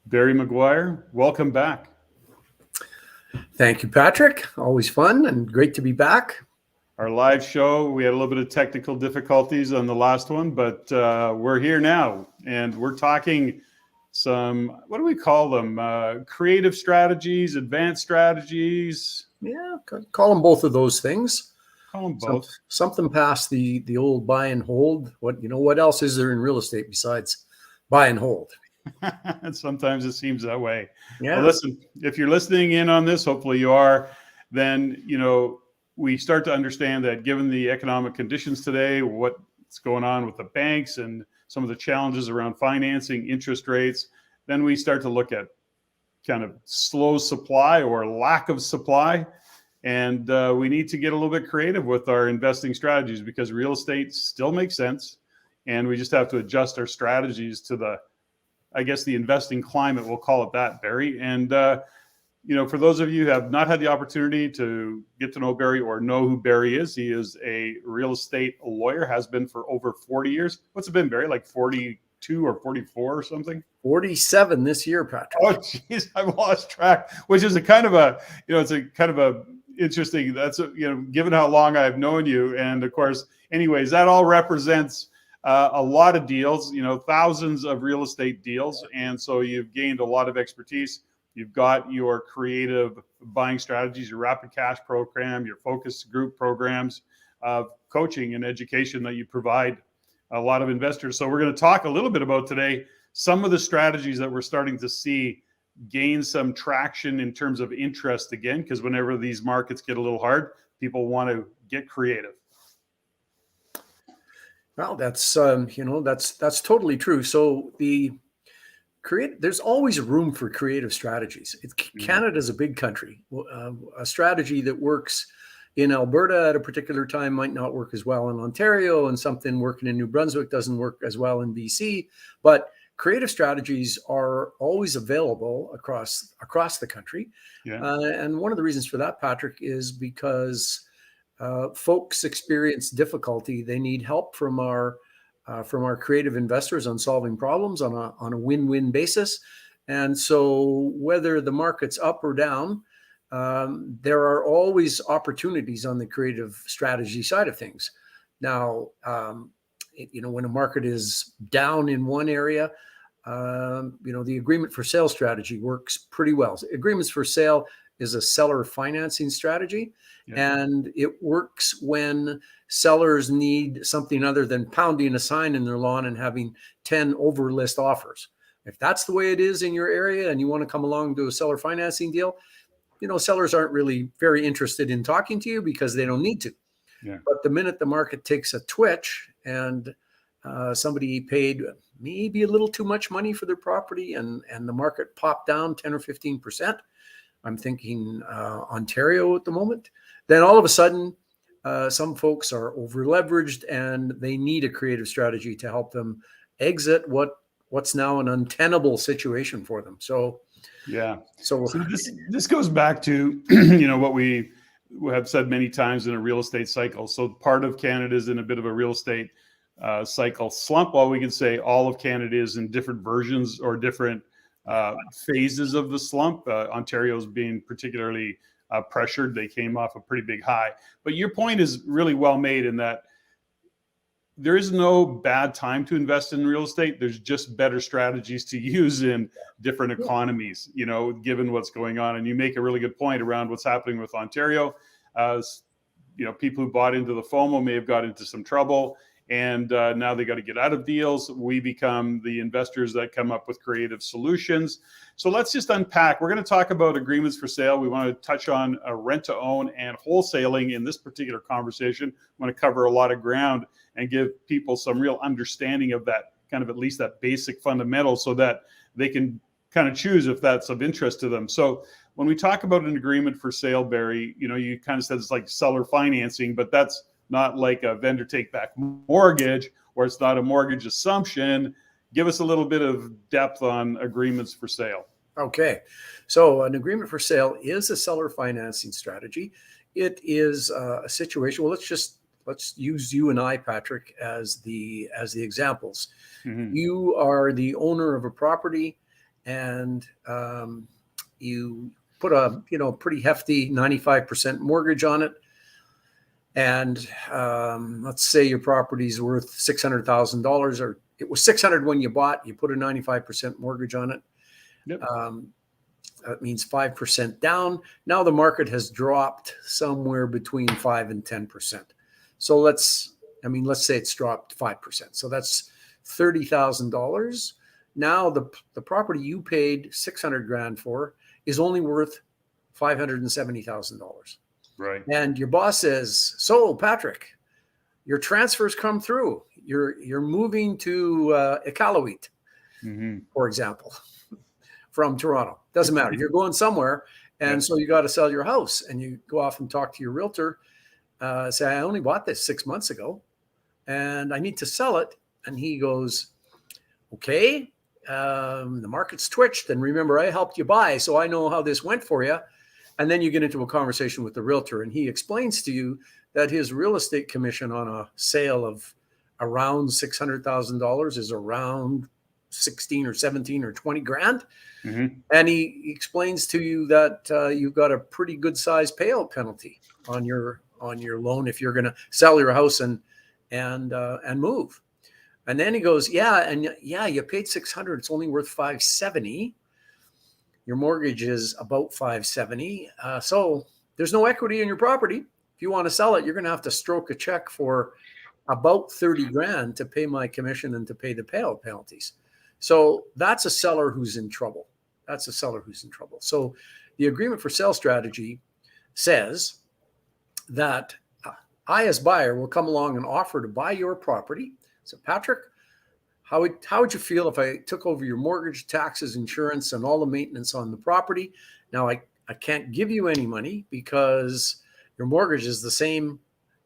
Barry McGuire, welcome back. Thank you, Patrick. Always fun and great to be back. Our live show, we had a little bit of technical difficulties on the last one, but we're here now and we're talking some, what do we call them? Creative strategies, advanced strategies. Yeah, call them both of those things. Call them both. Something past the old buy and hold. What else is there in real estate besides buy and hold? Sometimes it seems that way. Yeah. Well, listen, if you're listening in on this, hopefully you are, then, we start to understand that given the economic conditions today, what's going on with the banks and some of the challenges around financing, interest rates, then we start to look at kind of slow supply or lack of supply. And we need to get a little bit creative with our investing strategies because real estate still makes sense. And we just have to adjust our strategies to the investing climate, we'll call it that, Barry. And, for those of you who have not had the opportunity to get to know Barry or know who Barry is, he is a real estate lawyer, has been for over 40 years. What's it been, Barry? Like 42 or 44 or something? 47 this year, Patrick. Oh, geez, I've lost track, which is a kind of a, it's a kind of a interesting, given how long I've known you. And of course, anyways, that all represents a lot of deals, thousands of real estate deals. And so you've gained a lot of expertise. You've got your creative buying strategies, your rapid cash program, your focus group programs of coaching and education that you provide a lot of investors. So we're going to talk a little bit about today some of the strategies that we're starting to see gain some traction in terms of interest again, because whenever these markets get a little hard, people want to get creative. Well, that's totally true. So there's always room for creative strategies. Canada's a big country. A strategy that works in Alberta at a particular time might not work as well in Ontario, and something working in New Brunswick doesn't work as well in BC. But creative strategies are always available across the country. Yeah. And one of the reasons for that, Patrick, is because folks experience difficulty. They need help from our creative investors on solving problems on a win-win basis. And so whether the market's up or down, there are always opportunities on the creative strategy side of things. Now, when a market is down in one area, the agreement for sale strategy works pretty well. Agreements for sale is a seller financing strategy. Yeah. And it works when sellers need something other than pounding a sign in their lawn and having 10 overlist offers. If that's the way it is in your area and you want to come along to a seller financing deal, sellers aren't really very interested in talking to you because they don't need to. Yeah. But the minute the market takes a twitch and somebody paid maybe a little too much money for their property and the market popped down 10 or 15%, I'm thinking Ontario at the moment, then all of a sudden, some folks are over leveraged and they need a creative strategy to help them exit what's now an untenable situation for them. So this goes back to what we have said many times in a real estate cycle. So part of Canada is in a bit of a real estate cycle slump, while we can say all of Canada is in different versions or different phases of the slump. Ontario's being particularly pressured. They came off a pretty big high. But your point is really well made in that there is no bad time to invest in real estate. There's just better strategies to use in different economies, given what's going on. And you make a really good point around what's happening with Ontario. People who bought into the FOMO may have got into some trouble. And now they got to get out of deals. We become the investors that come up with creative solutions. So let's just unpack. We're going to talk about agreements for sale. We want to touch on rent-to-own and wholesaling in this particular conversation. I want to cover a lot of ground and give people some real understanding of that, kind of at least that basic fundamental, so that they can kind of choose if that's of interest to them. So when we talk about an agreement for sale, Barry, you kind of said it's like seller financing, but that's not like a vendor take back mortgage, or it's not a mortgage assumption. Give us a little bit of depth on agreements for sale. Okay. So an agreement for sale is a seller financing strategy. It is a situation. Well, let's use you and I, Patrick, as the examples. Mm-hmm. You are the owner of a property and you put a pretty hefty 95% mortgage on it, and let's say your property's worth $600,000, or it was 600 when you bought. You put a 95% mortgage on it. Yep. That means 5% down. Now the market has dropped somewhere between 5 and 10%. So let's say it's dropped 5%. So that's $30,000. Now the property you paid 600 grand for is only worth $570,000. Right. And your boss says, "So Patrick, your transfers come through. You're moving to Iqaluit, for example, from Toronto. Doesn't matter. You're going somewhere, and so you got to sell your house." And you go off and talk to your realtor. Say, "I only bought this 6 months ago, and I need to sell it." And he goes, "Okay, the market's twitched, and remember, I helped you buy, so I know how this went for you." And then you get into a conversation with the realtor, and he explains to you that his real estate commission on a sale of around $600,000 is around 16 or 17 or 20 grand. And he explains to you that you've got a pretty good size payout penalty on your loan if you're going to sell your house and move. And then he goes, "Yeah, you paid 600. It's only worth 570. Your mortgage is about 570. So there's no equity in your property. If you want to sell it, you're going to have to stroke a check for about 30 grand to pay my commission and to pay the payout penalties." So that's a seller who's in trouble. So the agreement for sale strategy says that I, as buyer, will come along and offer to buy your property. So, Patrick, how would you feel if I took over your mortgage, taxes, insurance, and all the maintenance on the property? Now, I can't give you any money because your mortgage is the same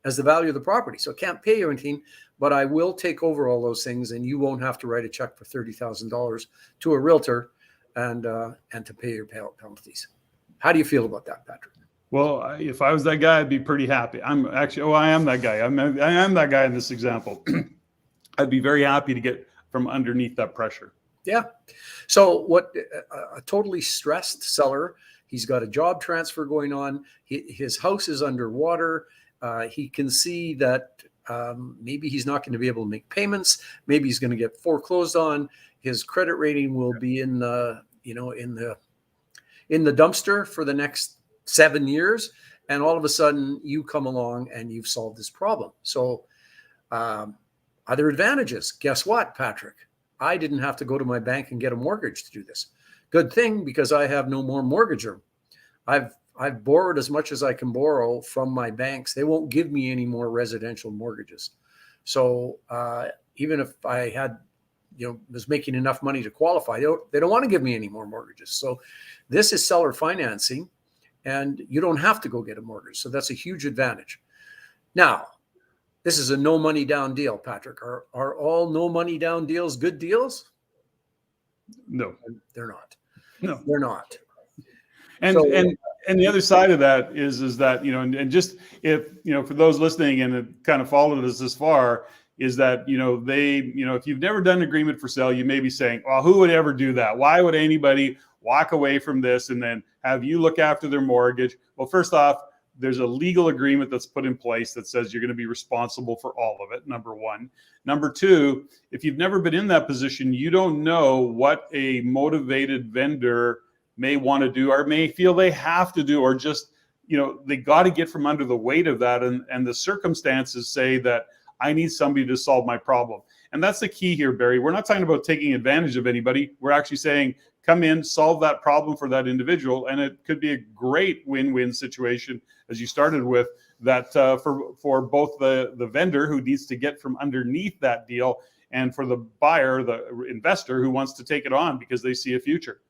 as the value of the property. So I can't pay you anything, but I will take over all those things, and you won't have to write a check for $30,000 to a realtor and to pay your payout penalties. How do you feel about that, Patrick? Well, if I was that guy, I'd be pretty happy. I am that guy. I am that guy in this example. I'd be very happy to get from underneath that pressure. Yeah. So what a totally stressed seller, he's got a job transfer going on. His house is underwater. He can see that maybe he's not going to be able to make payments. Maybe he's going to get foreclosed on. His credit rating will be in the dumpster for the next 7 years. And all of a sudden you come along and you've solved this problem. So other advantages. Guess what, Patrick? I didn't have to go to my bank and get a mortgage to do this. Good thing, because I have no more mortgage room. I've borrowed as much as I can borrow from my banks. They won't give me any more residential mortgages. So even if I had, was making enough money to qualify, they don't want to give me any more mortgages. So this is seller financing, and you don't have to go get a mortgage. So that's a huge advantage. Now, this is a no money down deal, Patrick. Are all no money down deals good deals? No, they're not. No, they're not. And the other side of that is that, and just if, for those listening and have kind of followed us this far, is that, if you've never done an agreement for sale, you may be saying, well, who would ever do that? Why would anybody walk away from this and then have you look after their mortgage? Well, first off, there's a legal agreement that's put in place that says you're going to be responsible for all of it, number one. Number two, if you've never been in that position, you don't know what a motivated vendor may want to do or may feel they have to do, or just, they got to get from under the weight of that. And the circumstances say that I need somebody to solve my problem. And that's the key here, Barry. We're not talking about taking advantage of anybody. We're actually saying, come in, solve that problem for that individual. And it could be a great win-win situation, as you started with, that for both the vendor who needs to get from underneath that deal, and for the buyer, the investor who wants to take it on because they see a future.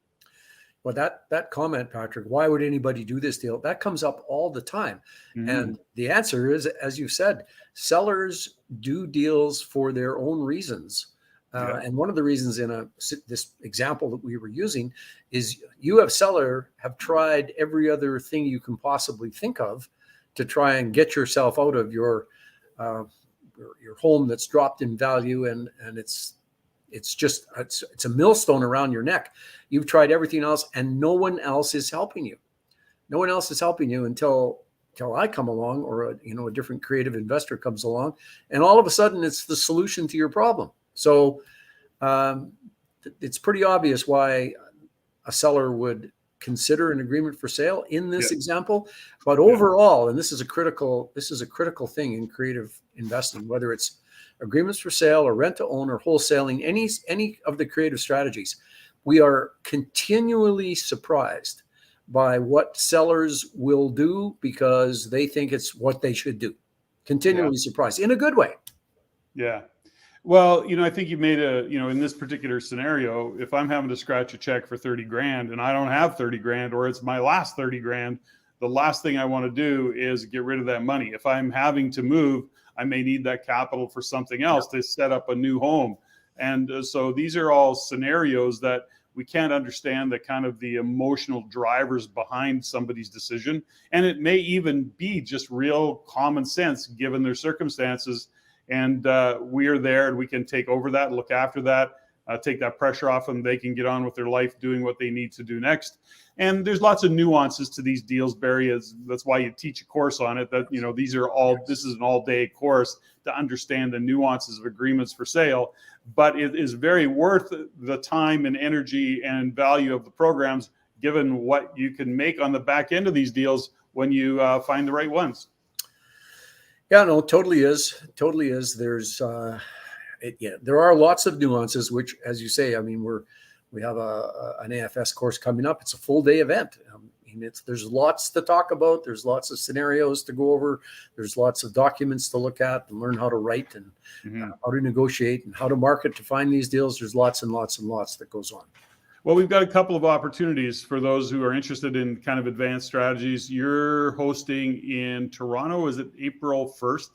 Well, that comment, Patrick, why would anybody do this deal? That comes up all the time. Mm-hmm. And the answer is, as you said, sellers do deals for their own reasons. And one of the reasons in this example that we were using is you have tried every other thing you can possibly think of to try and get yourself out of your home that's dropped in value and it's it's a millstone around your neck. You've tried everything else, and no one else is helping you. No one else is helping you until I come along, or a different creative investor comes along, and all of a sudden it's the solution to your problem. So it's pretty obvious why a seller would consider an agreement for sale in this example. But overall, and this is a critical thing in creative investing, whether it's agreements for sale or rent to own or wholesaling, any of the creative strategies, we are continually surprised by what sellers will do because they think it's what they should do. Continually surprised in a good way. Yeah. Well, I think you made in this particular scenario, if I'm having to scratch a check for 30 grand and I don't have 30 grand, or it's my last 30 grand, the last thing I want to do is get rid of that money. If I'm having to move, I may need that capital for something else to set up a new home. And so these are all scenarios that we can't understand the kind of the emotional drivers behind somebody's decision. And it may even be just real common sense given their circumstances. And we are there and we can take over that, look after that, take that pressure off them. They can get on with their life doing what they need to do next. And there's lots of nuances to these deals, Barry. That's why you teach a course on it, that, this is an all-day course to understand the nuances of agreements for sale. But it is very worth the time and energy and value of the programs, given what you can make on the back end of these deals when you find the right ones. Yeah, no, totally is. There's, there are lots of nuances, which, as you say, I mean, we have an AFS course coming up. It's a full day event. There's lots to talk about. There's lots of scenarios to go over. There's lots of documents to look at and learn how to write and how to negotiate and how to market to find these deals. There's lots and lots and lots that goes on. Well, we've got a couple of opportunities for those who are interested in kind of advanced strategies. You're hosting in Toronto. Is it April 1st?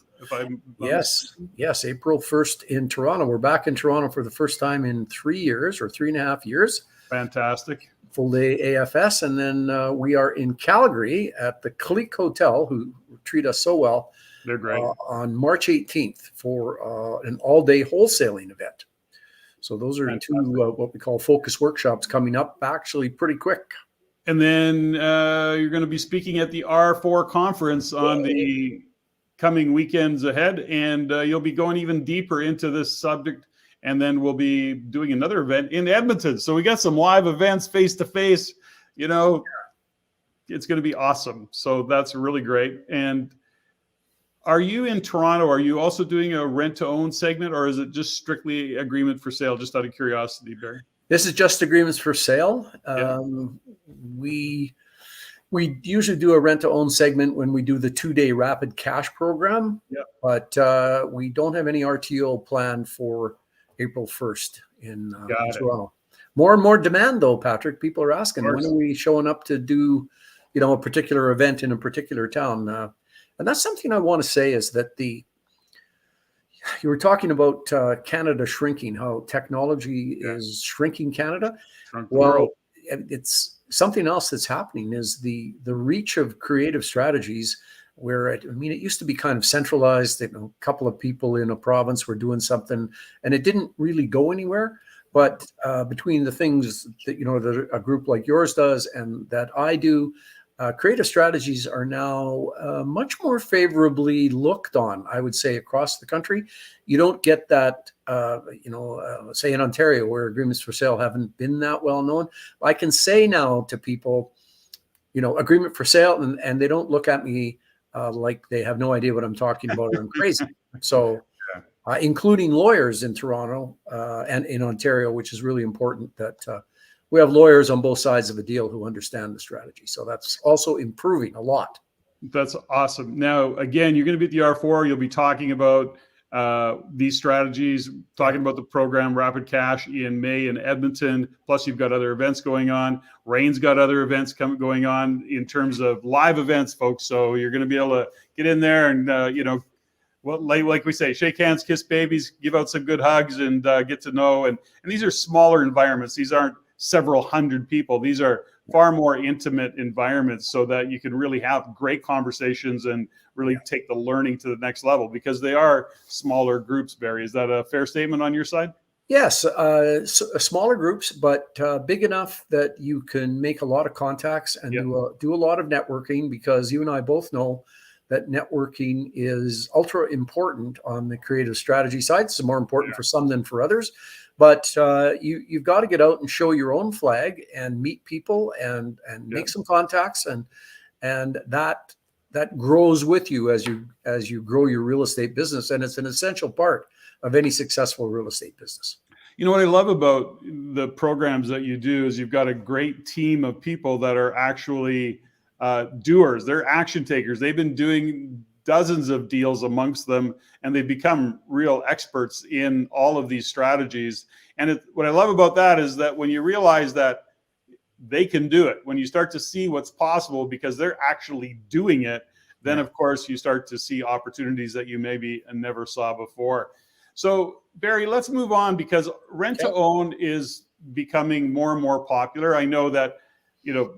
Yes, April 1st in Toronto. We're back in Toronto for the first time in 3 years or 3.5 years. Fantastic. Full day AFS. And then we are in Calgary at the Clique Hotel, who treat us so well. They're great. On March 18th for an all-day wholesaling event. So those are two what we call focus workshops coming up actually pretty quick. And then you're going to be speaking at the R4 conference on the coming weekends ahead. And you'll be going even deeper into this subject. And then we'll be doing another event in Edmonton. So we got some live events face-to-face. It's going to be awesome. So that's really great. And are you in Toronto? Are you also doing a rent-to-own segment, or is it just strictly agreement for sale, just out of curiosity, Barry? This is just agreements for sale. We usually do a rent-to-own segment when we do the 2-day rapid cash program, but we don't have any RTO planned for April 1st in Toronto. More and more demand, though, Patrick. People are asking, when are we showing up to do, a particular event in a particular town? And that's something I want to say is that you were talking about Canada shrinking, how technology is shrinking Canada. It's something else that's happening is the reach of creative strategies where it used to be kind of centralized. A couple of people in a province were doing something and it didn't really go anywhere. But between the things that, that a group like yours does and that I do, creative strategies are now much more favorably looked on, I would say, across the country. You don't get that, say in Ontario, where agreements for sale haven't been that well known. I can say now to people, agreement for sale, and they don't look at me like they have no idea what I'm talking about or I'm crazy. So including lawyers in Toronto and in Ontario, which is really important that we have lawyers on both sides of a deal who understand the strategy. So that's also improving a lot. That's awesome. Now, again, you're going to be at the R4. You'll be talking about these strategies, talking about the program Rapid Cash in May in Edmonton. Plus, you've got other events going on. Rain's got other events going on in terms of live events, folks. So you're going to be able to get in there and, like we say, shake hands, kiss babies, give out some good hugs, and get to know. And these are smaller environments. These aren't several hundred people. These are far more intimate environments so that you can really have great conversations and really take the learning to the next level because they are smaller groups, Barry. Is that a fair statement on your side? Yes, smaller groups, but big enough that you can make a lot of contacts and Yeah, do a lot of networking, because you and I both know that networking is ultra important on the creative strategy side. It's more important for some than for others, but you've got to get out and show your own flag and meet people and yeah. make some contacts, and that grows with you as you grow your real estate business, and it's an essential part of any successful real estate business. You know what I love about the programs that you do is you've got a great team of people that are actually doers. They're action takers. They've been doing dozens of deals amongst them, and they've become real experts in all of these strategies. And what I love about that is that when you realize that they can do it, when you start to see what's possible because they're actually doing it, then Yeah. of course you start to see opportunities that you maybe never saw before. So Barry, let's move on, because rent to Okay. own is becoming more and more popular. I know that, you know,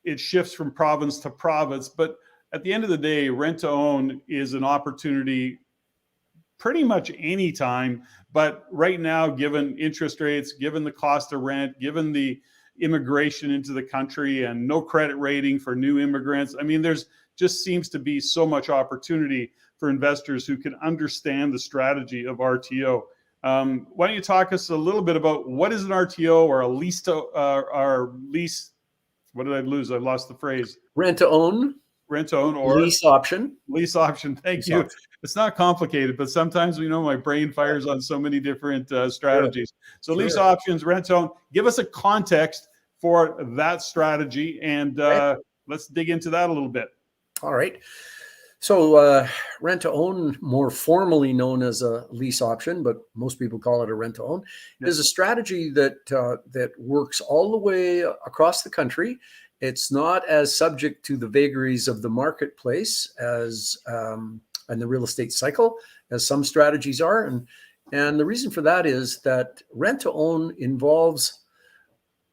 it shifts from province to province, but at the end of the day, rent to own is an opportunity pretty much any time. But right now, given interest rates, given the cost of rent, given the immigration into the country and no credit rating for new immigrants, I mean, there's just seems to be so much opportunity for investors who can understand the strategy of RTO. Why don't you talk us a little bit about what is an RTO, or a lease to lease? What did I lose? I lost the phrase. Rent to own, Rent to own or lease option. lease option. Thank Lease you. option. It's not complicated, but sometimes, you know, my brain fires on so many different Sure. strategies. So lease Sure. options, rent to own. Give us a context for that strategy, and Okay. let's dig into that a little bit. All right. So rent to own, more formally known as a lease option, but most people call it a rent to own, Yeah. is a strategy that works all the way across the country. It's not as subject to the vagaries of the marketplace as and the real estate cycle as some strategies are, and the reason for that is that rent to own involves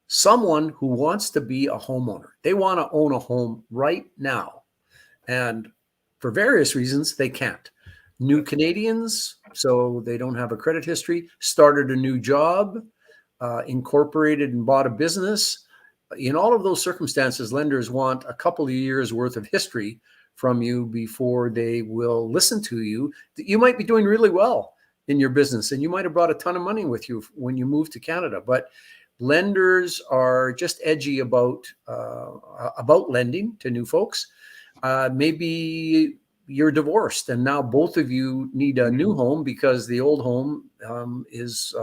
someone who wants to be a homeowner. They want to own a home right now. And for various reasons, they can't. New Canadians, so they don't have a credit history, started a new job, incorporated and bought a business. In all of those circumstances, lenders want a couple of years worth of history from you before they will listen to you. You might be doing really well in your business, and you might have brought a ton of money with you when you moved to Canada, but lenders are just edgy about lending to new folks. Maybe you're divorced, and now both of you need a new home because the old home is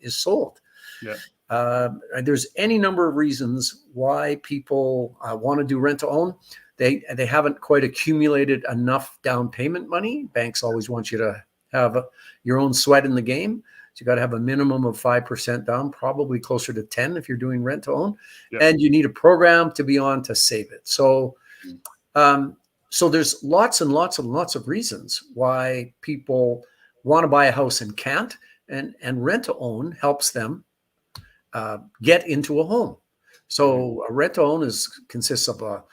sold. Yeah. There's any number of reasons why people want to do rent to own. They haven't quite accumulated enough down payment money. Banks always want you to have your own sweat in the game. So you got to have a minimum of 5% down, probably closer to 10 if you're doing rent to own. Yeah. And you need a program to be on to save it. So so there's lots and lots and lots of reasons why people want to buy a house and can't, and rent to own helps them get into a home. So a rent to own consists of a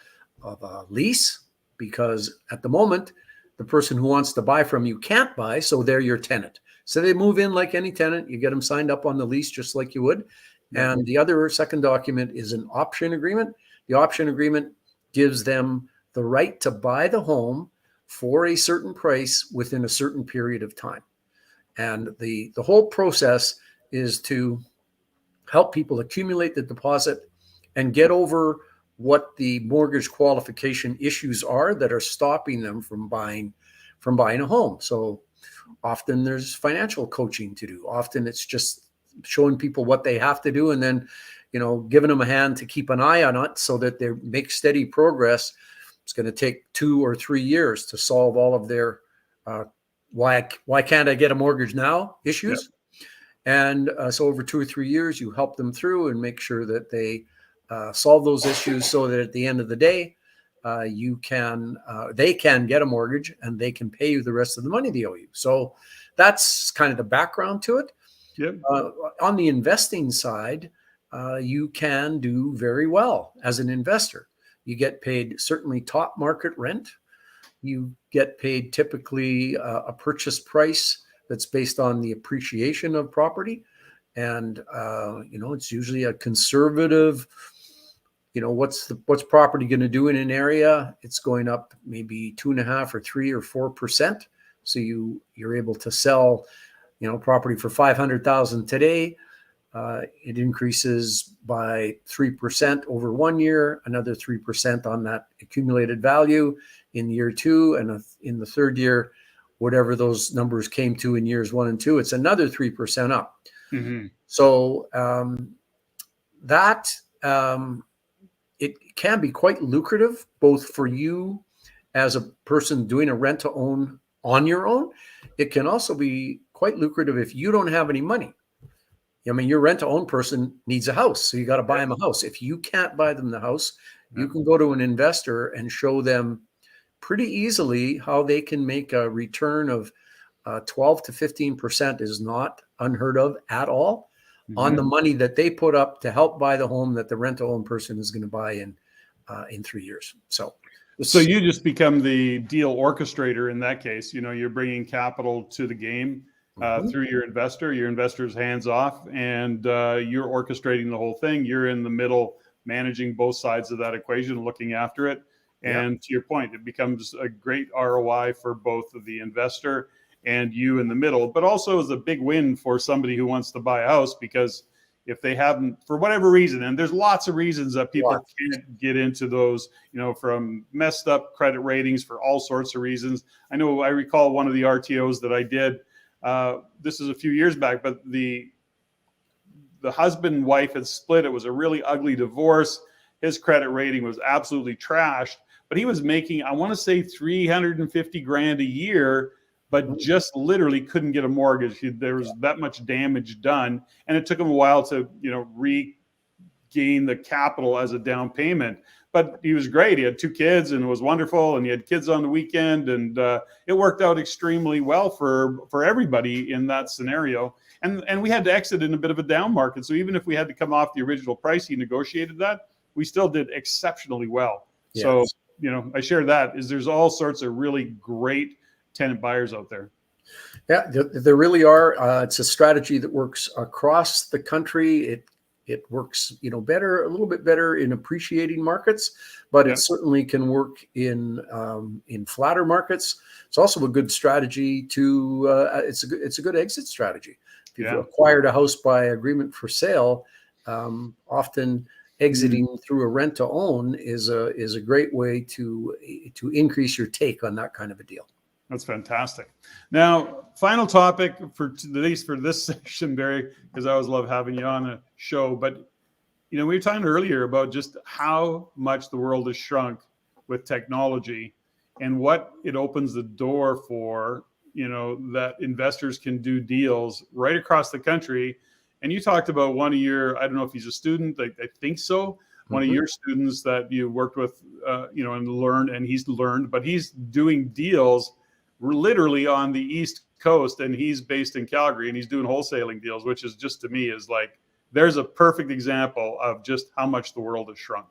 lease, because at the moment the person who wants to buy from you can't buy, so they're your tenant. So they move in like any tenant. You get them signed up on the lease just like you would. Yeah. And the other second document is an option agreement. The option agreement gives them the right to buy the home for a certain price within a certain period of time. And the whole process is to help people accumulate the deposit and get over what the mortgage qualification issues are that are stopping them from buying a home. So often there's financial coaching to do. Often it's just showing people what they have to do, and then, you know, giving them a hand to keep an eye on it so that they make steady progress. It's going to take 2 or 3 years to solve all of their why can't I get a mortgage now issues. And so over 2 or 3 years, you help them through and make sure that they solve those issues, so that at the end of the day, they can get a mortgage and they can pay you the rest of the money they owe you. So that's kind of the background to it. Yep. On the investing side, you can do very well as an investor. You get paid certainly top market rent. You get paid typically a purchase price that's based on the appreciation of property. and it's usually a conservative. What's property going to do in an area? It's going up maybe 2.5 or 3 or 4%. So you're able to sell, property for $500,000 today. It increases by 3% over 1 year, another 3% on that accumulated value in year 2, and in the third year, whatever those numbers came to in years 1 and 2, it's another 3% up. Mm-hmm. So that it can be quite lucrative, both for you as a person doing a rent to own on your own. It can also be quite lucrative if you don't have any money. I mean, your rent to own person needs a house, so you got to buy them a house. If you can't buy them the house, you can go to an investor and show them pretty easily how they can make a return of 12 to 15% is not unheard of at all on the money that they put up to help buy the home that the rent to own person is going to buy in 3 years. So you just become the deal orchestrator in that case. You're bringing capital to the game through your investor. Your investor's hands off, and you're orchestrating the whole thing. You're in the middle, managing both sides of that equation, looking after it. And to your point, it becomes a great ROI for both the investor and you in the middle, but also is a big win for somebody who wants to buy a house, because if they haven't, for whatever reason, and there's lots of reasons that people can't get into those, from messed up credit ratings for all sorts of reasons. I recall one of the RTOs that I did, this is a few years back, but the husband and wife had split. It was a really ugly divorce. His credit rating was absolutely trashed, but he was making, I want to say, $350,000 a year, but just literally couldn't get a mortgage. There was that much damage done, and it took him a while to, regain the capital as a down payment. But he was great. He had 2 kids, and it was wonderful. And he had kids on the weekend, and it worked out extremely well for everybody in that scenario. And we had to exit in a bit of a down market. So even if we had to come off the original price, he negotiated that, we still did exceptionally well. Yes. So, I share that. There's all sorts of really great tenant buyers out there. Yeah, there really are. It's a strategy that works across the country. It works, a little bit better in appreciating markets, but it certainly can work in flatter markets. It's also a good strategy to. It's a good exit strategy. If you've acquired a house by agreement for sale, often exiting through a rent to own is a great way to increase your take on that kind of a deal. That's fantastic. Now, final topic for at least for this session, Barry, because I always love having you on the show. But we were talking earlier about just how much the world has shrunk with technology, and what it opens the door for. That investors can do deals right across the country. And you talked about one of your, I don't know if he's a student, I think so. One of your students that you worked with, and learned, and he's learned, but he's doing deals literally on the East Coast, and he's based in Calgary, and he's doing wholesaling deals, which is just, to me, is like, there's a perfect example of just how much the world has shrunk.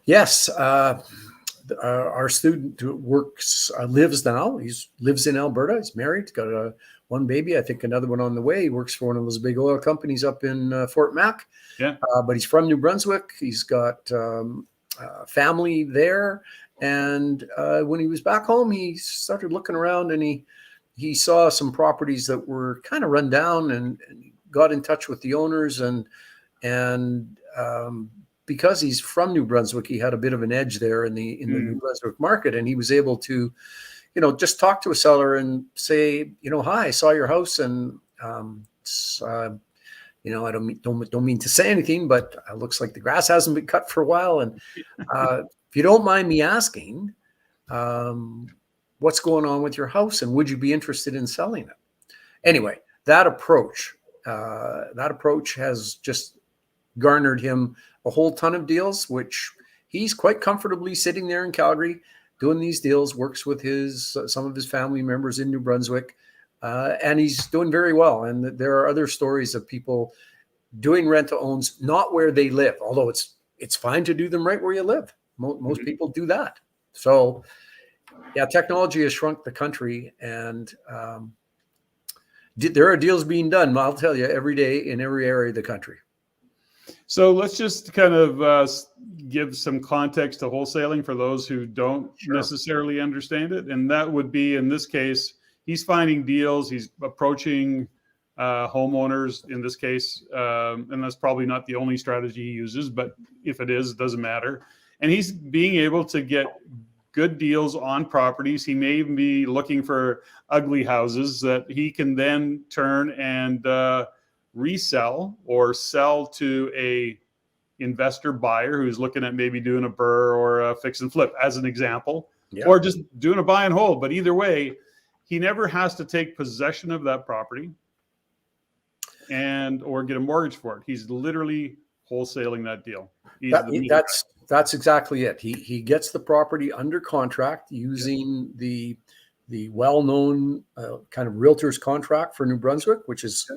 Yes. Our student lives now. He lives in Alberta. He's married. He's got one baby. I think another one on the way. He works for one of those big oil companies up in Fort Mac. Yeah. But he's from New Brunswick. He's got family there. And when he was back home, he started looking around, and he saw some properties that were kind of run down, and got in touch with the owners. And because he's from New Brunswick, he had a bit of an edge there in the New Brunswick market, and he was able to, just talk to a seller and say, hi, I saw your house, and I don't mean to say anything, but it looks like the grass hasn't been cut for a while, and if you don't mind me asking, what's going on with your house, and would you be interested in selling it? Anyway, that approach has just garnered him a whole ton of deals, which he's quite comfortably sitting there in Calgary doing these deals, works with some of his family members in New Brunswick, and he's doing very well. And there are other stories of people doing rent-to-owns, not where they live, although it's fine to do them right where you live. Most people do that. So, yeah, technology has shrunk the country, and There are deals being done, I'll tell you, every day in every area of the country. So let's just kind of give some context to wholesaling for those who don't necessarily understand it. And that would be, in this case, he's finding deals, he's approaching homeowners in this case. And that's probably not the only strategy he uses, but if it is, it doesn't matter. And he's being able to get good deals on properties. He may even be looking for ugly houses that he can then turn and resell or sell to a investor buyer who's looking at maybe doing a BRRRR or a fix and flip as an example, or just doing a buy and hold. But either way, he never has to take possession of that property and or get a mortgage for it. He's literally wholesaling that deal. That's exactly it. He gets the property under contract using the well-known kind of realtor's contract for New Brunswick, which is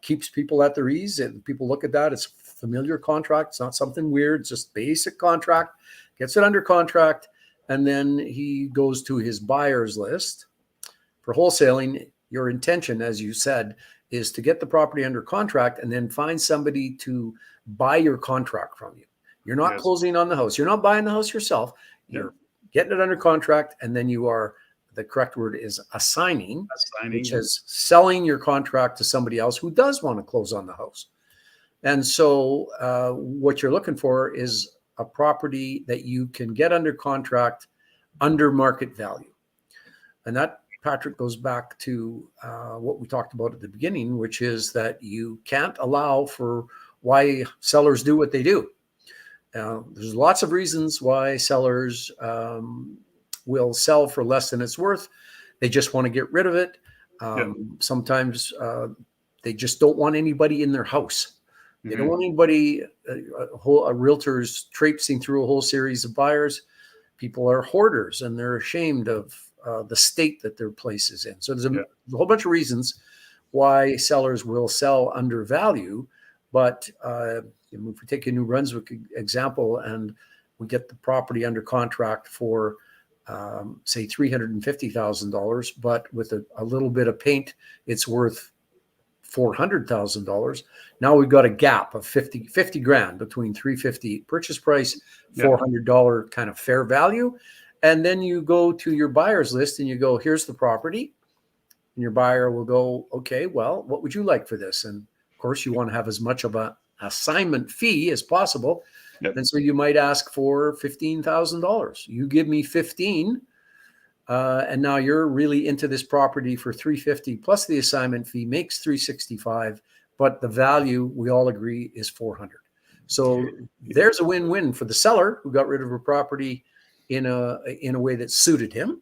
keeps people at their ease, and people look at that. It's a familiar contract. It's not something weird. It's just basic contract. Gets it under contract, and then he goes to his buyer's list. For wholesaling, your intention, as you said, is to get the property under contract and then find somebody to buy your contract from you. You're not closing on the house. You're not buying the house yourself. You're getting it under contract, and then you are, the correct word is assigning, which is selling your contract to somebody else who does want to close on the house. And so what you're looking for is a property that you can get under contract under market value. And that, Patrick, goes back to what we talked about at the beginning, which is that you can't allow for why sellers do what they do. There's lots of reasons why sellers will sell for less than it's worth. They just want to get rid of it. Sometimes they just don't want anybody in their house. They don't want anybody, a realtor's traipsing through a whole series of buyers. People are hoarders and they're ashamed of the state that their place is in. So there's a whole bunch of reasons why sellers will sell under value. But if we take a New Brunswick example and we get the property under contract for, say, $350,000, but with a little bit of paint, it's worth $400,000. Now we've got a gap of 50 grand between $350 purchase price, $400 kind of fair value. And then you go to your buyer's list and you go, here's the property. And your buyer will go, okay, well, what would you like for this? And of course, you want to have as much of an assignment fee as possible. And so you might ask for $15,000. You give me 15, and now you're really into this property for $350 plus the assignment fee makes $365, but the value we all agree is $400. So there's a win-win for the seller who got rid of a property in a way that suited him.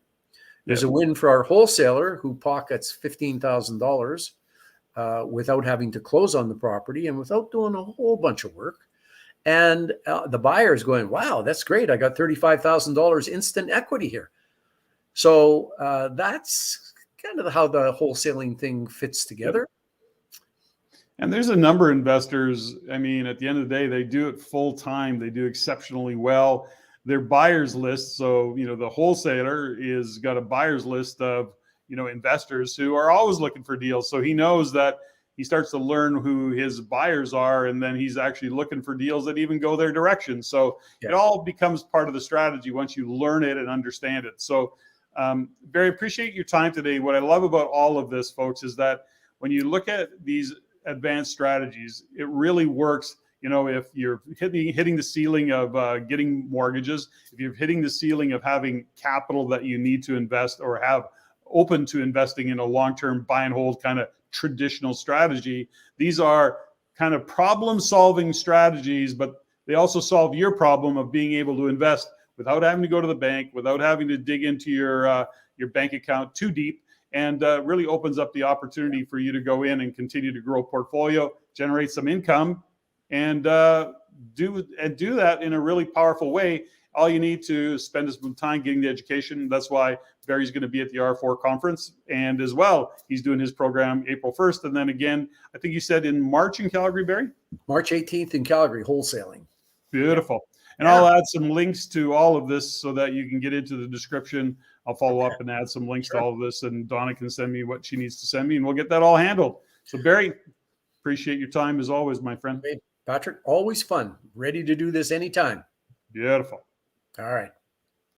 There's a win for our wholesaler who pockets $15,000 without having to close on the property and without doing a whole bunch of work. And the buyer is going, wow, that's great. I got $35,000 instant equity here. So that's kind of how the wholesaling thing fits together. And there's a number of investors. I mean, at the end of the day, they do it full time. They do exceptionally well. Their buyer's list. So, the wholesaler is got a buyer's list of, investors who are always looking for deals. So he knows that he starts to learn who his buyers are, and then he's actually looking for deals that even go their direction. So it all becomes part of the strategy once you learn it and understand it. So very appreciate your time today. What I love about all of this, folks, is that when you look at these advanced strategies, it really works. If you're hitting the ceiling of getting mortgages, if you're hitting the ceiling of having capital that you need to invest or have open to investing in a long-term buy and hold kind of traditional strategy, these are kind of problem-solving strategies, but they also solve your problem of being able to invest without having to go to the bank, without having to dig into your bank account too deep, and really opens up the opportunity for you to go in and continue to grow a portfolio, generate some income, and do that in a really powerful way. All you need to spend is some time getting the education. That's why Barry's going to be at the R4 conference. And as well, he's doing his program April 1st. And then again, I think you said in March in Calgary, Barry? March 18th in Calgary, wholesaling. Beautiful. And I'll add some links to all of this so that you can get into the description. I'll follow up and add some links to all of this, and Donna can send me what she needs to send me, and we'll get that all handled. So Barry, appreciate your time as always, my friend. Hey, Patrick, always fun. Ready to do this anytime. Beautiful. All right.